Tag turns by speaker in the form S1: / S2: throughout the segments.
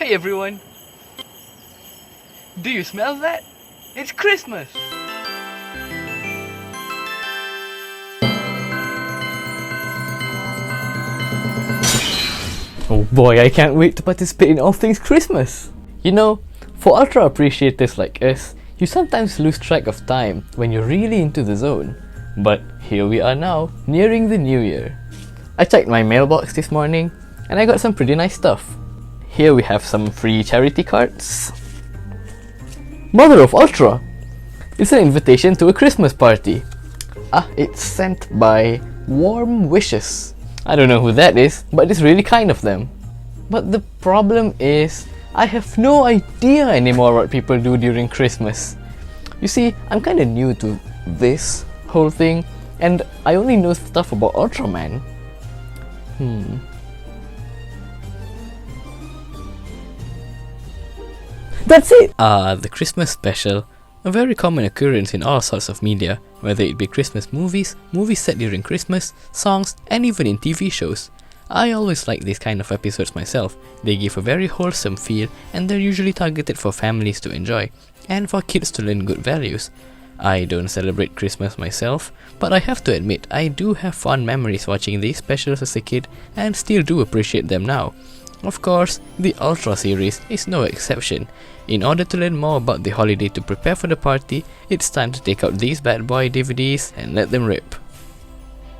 S1: Hey everyone! Do you smell that? It's Christmas!
S2: Oh boy, I can't wait to participate in all things Christmas! You know, for Ultra appreciators like us, you sometimes lose track of time when you're really into the zone. But here we are now, nearing the new year. I checked my mailbox this morning and I got some pretty nice stuff. Here we have some free charity cards. Mother of Ultra! It's an invitation to a Christmas party. It's sent by Warm Wishes. I don't know who that is, but it's really kind of them. But the problem is, I have no idea anymore what people do during Christmas. You see, I'm kinda new to this whole thing, and I only know stuff about Ultraman. That's it! The Christmas special. A very common occurrence in all sorts of media, whether it be Christmas movies, movies set during Christmas, songs, and even in TV shows. I always like these kind of episodes myself. They give a very wholesome feel and they're usually targeted for families to enjoy, and for kids to learn good values. I don't celebrate Christmas myself, but I have to admit I do have fond memories watching these specials as a kid and still do appreciate them now. Of course, the Ultra series is no exception. In order to learn more about the holiday to prepare for the party, it's time to take out these bad boy DVDs and let them rip.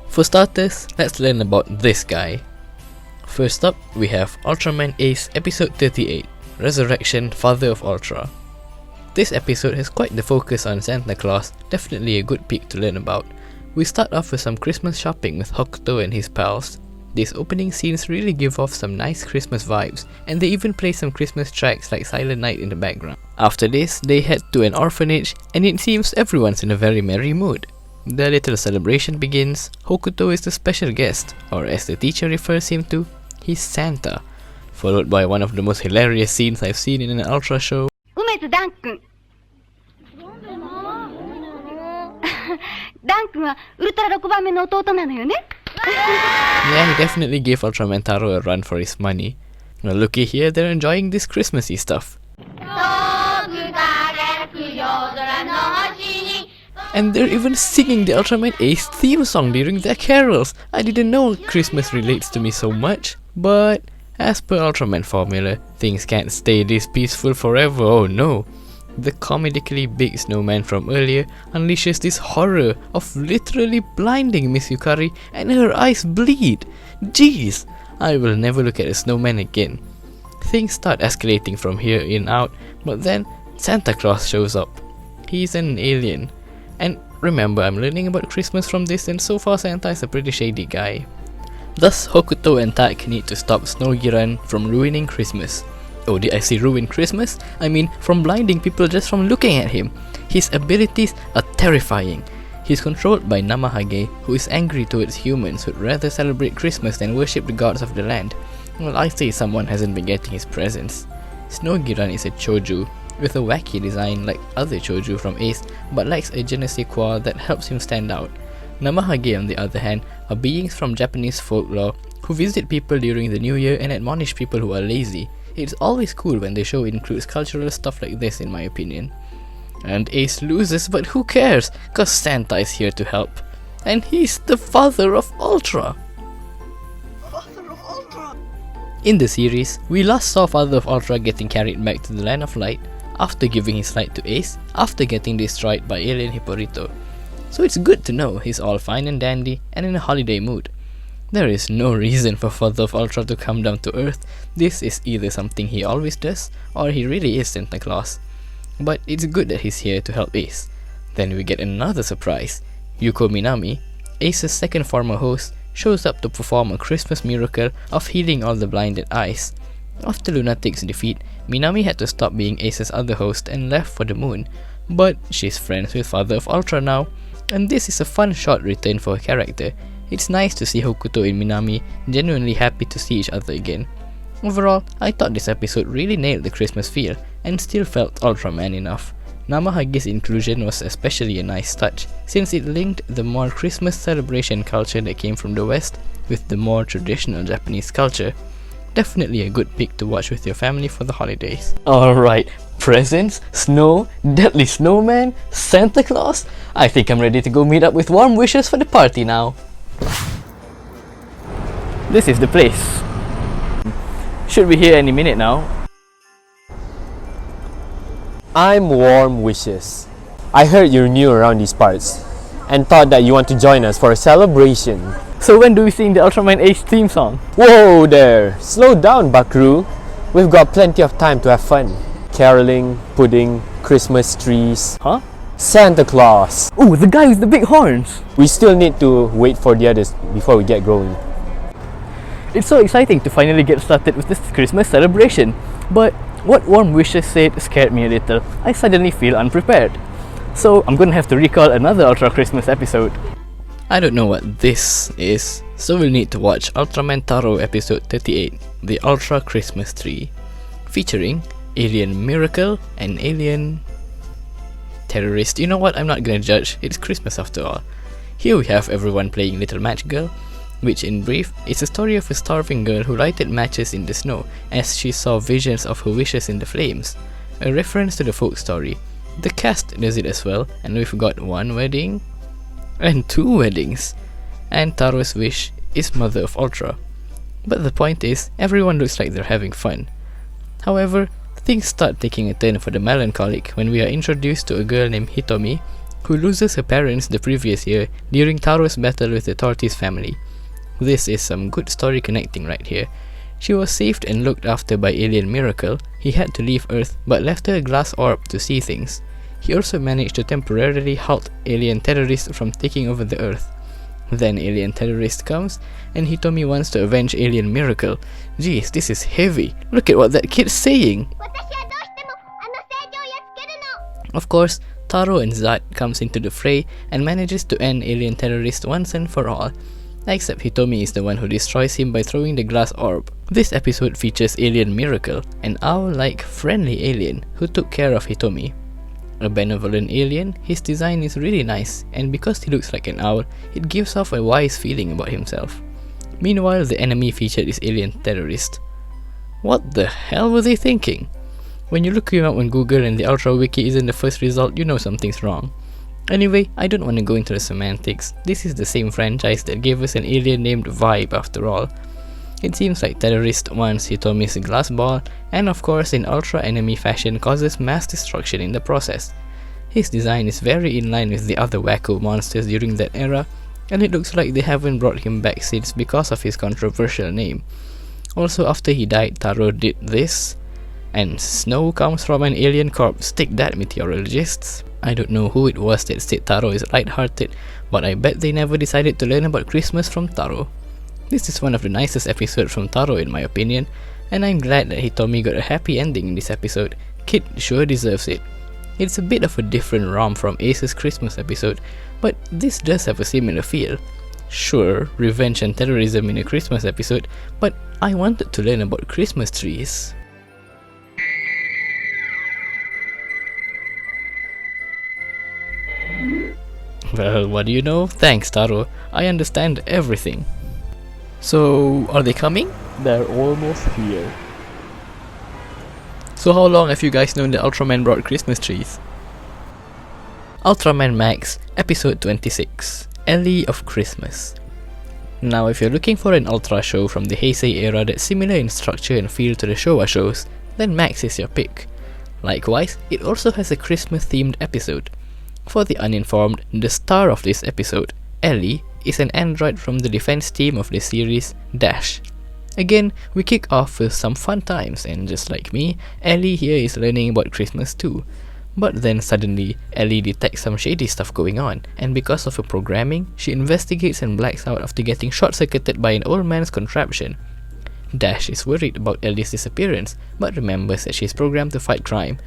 S2: For starters, let's learn about this guy. First up, we have Ultraman Ace Episode 38, Resurrection Father of Ultra. This episode has quite the focus on Santa Claus, definitely a good peek to learn about. We start off with some Christmas shopping with Hokuto and his pals. These opening scenes really give off some nice Christmas vibes, and they even play some Christmas tracks like Silent Night in the background. After this, they head to an orphanage, and it seems everyone's in a very merry mood. The little celebration begins. Hokuto is the special guest, or as the teacher refers him to, he's Santa, followed by one of the most hilarious scenes I've seen in an Ultra show. Yeah, he definitely gave Ultraman Taro a run for his money. Well, looky here, they're enjoying this Christmassy stuff. And they're even singing the Ultraman Ace theme song during their carols. I didn't know Christmas relates to me so much. But as per Ultraman formula, things can't stay this peaceful forever, oh no. The comedically big snowman from earlier unleashes this horror of literally blinding Miss Yukari and her eyes bleed. Jeez, I will never look at a snowman again. Things start escalating from here in out, but then Santa Claus shows up. He's an alien. And remember, I'm learning about Christmas from this, and so far Santa is a pretty shady guy. Thus, Hokuto and Tak need to stop Snow-Giran from ruining Christmas. Oh, did I say ruin Christmas? I mean, from blinding people just from looking at him. His abilities are terrifying. He's controlled by Namahage, who is angry towards humans who'd rather celebrate Christmas than worship the gods of the land. Well, I say someone hasn't been getting his presents. Snow-Giran is a choju, with a wacky design like other choju from Ace, but lacks a je ne sais quoi that helps him stand out. Namahage, on the other hand, are beings from Japanese folklore who visit people during the new year and admonish people who are lazy. It's always cool when the show includes cultural stuff like this, in my opinion. And Ace loses, but who cares? Cause Santa is here to help. And he's the father of Ultra! In the series, we last saw Father of Ultra getting carried back to the Land of Light after giving his light to Ace, after getting destroyed by alien Hipporito. So it's good to know he's all fine and dandy and in a holiday mood. There is no reason for Father of Ultra to come down to Earth. This is either something he always does, or he really is Santa Claus. But it's good that he's here to help Ace. Then we get another surprise. Yuko Minami, Ace's second former host, shows up to perform a Christmas miracle of healing all the blinded eyes. After Lunatic's defeat, Minami had to stop being Ace's other host and left for the moon. But she's friends with Father of Ultra now, and this is a fun short return for her character. It's nice to see Hokuto and Minami genuinely happy to see each other again. Overall, I thought this episode really nailed the Christmas feel, and still felt Ultraman enough. Namahage's inclusion was especially a nice touch, since it linked the more Christmas celebration culture that came from the West with the more traditional Japanese culture. Definitely a good pick to watch with your family for the holidays. Alright, presents, snow, deadly snowman, Santa Claus. I think I'm ready to go meet up with warm wishes for the party now. This is the place. Should be here any minute now.
S3: I'm Warm Wishes. I heard you're new around these parts and thought that you want to join us for a celebration.
S2: So when do we sing the Ultraman Ace theme song?
S3: Whoa there! Slow down, Buckaroo. We've got plenty of time to have fun. Caroling, pudding, Christmas trees.
S2: Huh?
S3: Santa Claus.
S2: Oh, the guy with the big horns!
S3: We still need to wait for the others before we get going.
S2: It's so exciting to finally get started with this Christmas celebration. But what Warm Wishes said scared me a little. I suddenly feel unprepared. So I'm gonna have to recall another Ultra Christmas episode. I don't know what this is, so we'll need to watch Ultraman Taro episode 38, The Ultra Christmas Tree, featuring Alien Miracle and Alien Terrorist. You know what, I'm not gonna judge, it's Christmas after all. Here we have everyone playing Little Match Girl, which in brief is a story of a starving girl who lighted matches in the snow as she saw visions of her wishes in the flames, a reference to the folk story. The cast does it as well, and we've got one wedding and two weddings, and Taro's wish is Mother of Ultra. But the point is, everyone looks like they're having fun. However, things start taking a turn for the melancholic when we are introduced to a girl named Hitomi, who loses her parents the previous year during Taro's battle with the Tortoise family. This is some good story connecting right here. She was saved and looked after by Alien Miracle. He had to leave Earth but left her a glass orb to see things. He also managed to temporarily halt Alien Terrorist from taking over the Earth. Then Alien Terrorist comes, and Hitomi wants to avenge Alien Miracle. Jeez, this is heavy. Look at what that kid's saying! Of course, Taro and Zat comes into the fray and manages to end Alien Terrorist once and for all. Except Hitomi is the one who destroys him by throwing the glass orb. This episode features Alien Miracle, an owl-like friendly alien who took care of Hitomi. A benevolent alien, his design is really nice, and because he looks like an owl, it gives off a wise feeling about himself. Meanwhile, the enemy featured is Alien Terrorist. What the hell were they thinking? When you look him up on Google and the Ultra Wiki isn't the first result, you know something's wrong. Anyway, I don't want to go into the semantics. This is the same franchise that gave us an alien named Vibe after all. It seems like Terrorist wants Hitomi's glass ball, and of course in Ultra enemy fashion causes mass destruction in the process. His design is very in line with the other wacko monsters during that era, and it looks like they haven't brought him back since because of his controversial name. Also, after he died, Taro did this, and snow comes from an alien corpse. Take that, meteorologists. I don't know who it was that said Taro is light-hearted, but I bet they never decided to learn about Christmas from Taro. This is one of the nicest episodes from Taro in my opinion, and I'm glad that Hitomi got a happy ending in this episode. Kid sure deserves it. It's a bit of a different ROM from Ace's Christmas episode, but this does have a similar feel. Sure, revenge and terrorism in a Christmas episode, but I wanted to learn about Christmas trees. Well, what do you know? Thanks, Taro. I understand everything. So, are they coming? They're almost here. So how long have you guys known that Ultraman brought Christmas trees? Ultraman Max, episode 26, Ellie of Christmas. Now if you're looking for an Ultra show from the Heisei era that's similar in structure and feel to the Showa shows, then Max is your pick. Likewise, it also has a Christmas themed episode. For the uninformed, the star of this episode, Ellie, is an android from the defense team of the series Dash. Again, we kick off with some fun times, and just like me, Ellie here is learning about Christmas too. But then suddenly, Ellie detects some shady stuff going on, and because of her programming, she investigates and blacks out after getting short-circuited by an old man's contraption. Dash is worried about Ellie's disappearance, but remembers that she's programmed to fight crime.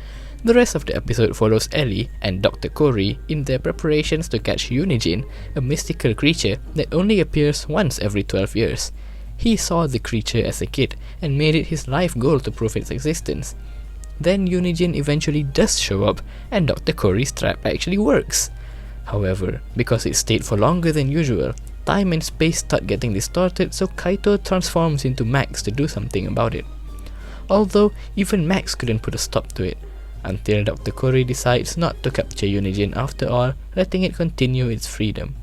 S2: The rest of the episode follows Ellie and Dr. Corey in their preparations to catch Unijin, a mystical creature that only appears once every 12 years. He saw the creature as a kid and made it his life goal to prove its existence. Then Unijin eventually does show up and Dr. Corey's trap actually works. However, because it stayed for longer than usual, time and space start getting distorted, so Kaito transforms into Max to do something about it. Although even Max couldn't put a stop to it, until Dr. Kori decides not to capture Unijin after all, letting it continue its freedom.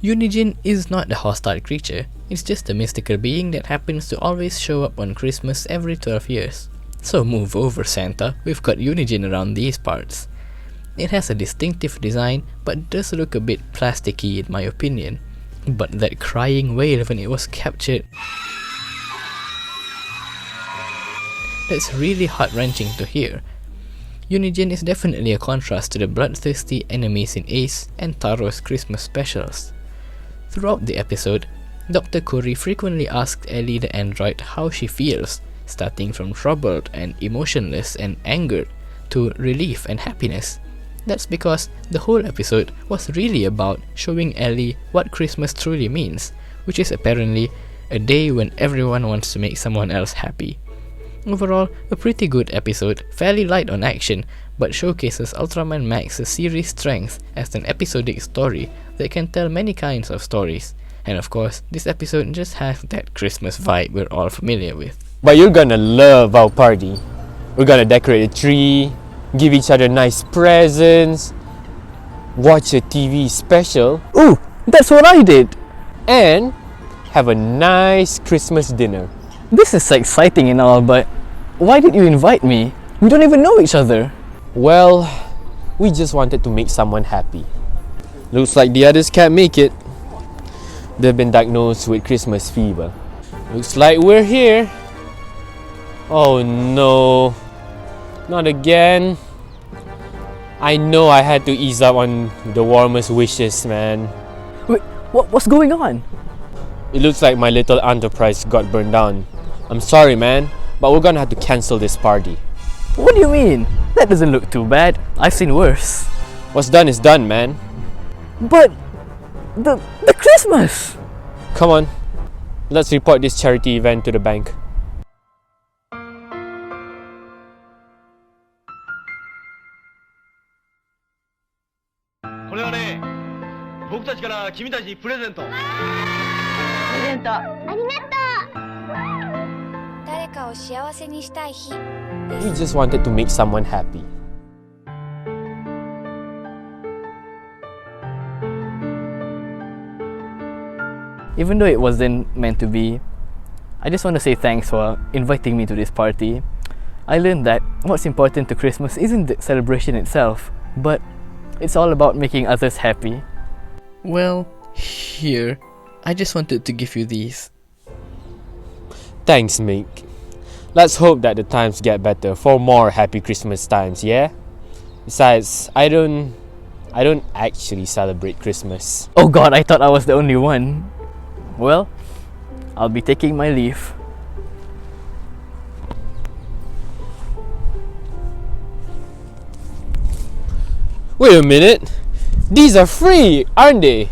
S2: Unijin is not a hostile creature, it's just a mystical being that happens to always show up on Christmas every 12 years. So move over, Santa, we've got Unijin around these parts. It has a distinctive design, but does look a bit plasticky in my opinion. But that crying wail when it was captured, that's really heart-wrenching to hear. Unijin is definitely a contrast to the bloodthirsty enemies in Ace and Taro's Christmas specials. Throughout the episode, Dr. Kori frequently asked Ellie the android how she feels, starting from troubled and emotionless and angered to relief and happiness. That's because the whole episode was really about showing Ellie what Christmas truly means, which is apparently a day when everyone wants to make someone else happy. Overall, a pretty good episode, fairly light on action, but showcases Ultraman Max's series strength as an episodic story that can tell many kinds of stories. And of course, this episode just has that Christmas vibe we're all familiar with.
S3: But you're gonna love our party. We're gonna decorate a tree, give each other nice presents, watch a TV special,
S2: Ooh, that's what I did!
S3: and have a nice Christmas dinner.
S2: This is exciting and all, but why did you invite me? We don't even know each other.
S3: Well, we just wanted to make someone happy. Looks like the others can't make it. They've been diagnosed with Christmas fever. Looks like we're here. Oh no, not again. I know I had to ease up on the warmest wishes, man.
S2: Wait, what's going on?
S3: It looks like my little enterprise got burned down. I'm sorry, man, but we're gonna have to cancel this party.
S2: What do you mean? That doesn't look too bad. I've seen worse.
S3: What's done is done, man.
S2: But the Christmas!
S3: Come on, let's report this charity event to the bank.
S4: これはね、僕たちから君たちにプレゼント。
S1: プレゼント。
S5: ありがとう。誰かを幸せにしたい日。
S3: We just wanted to make someone happy.
S2: Even though it wasn't meant to be, I just want to say thanks for inviting me to this party. I learned that what's important to Christmas isn't the celebration itself, but it's all about making others happy. Well, here, I just wanted to give you these.
S3: Thanks, Meek. Let's hope that the times get better for more happy Christmas times, yeah? Besides, I don't actually celebrate Christmas.
S2: Oh god, I thought I was the only one. Well, I'll be taking my leave.
S3: Wait a minute. These are free, aren't they?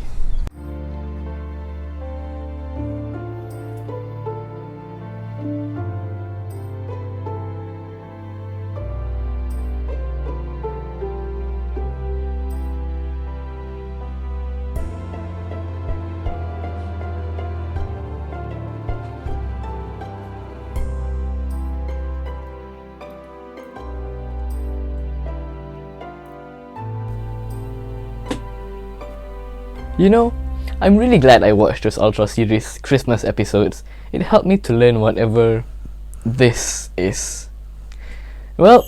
S2: You know, I'm really glad I watched those Ultra series Christmas episodes. It helped me to learn whatever this is. Well,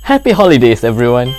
S2: happy holidays everyone!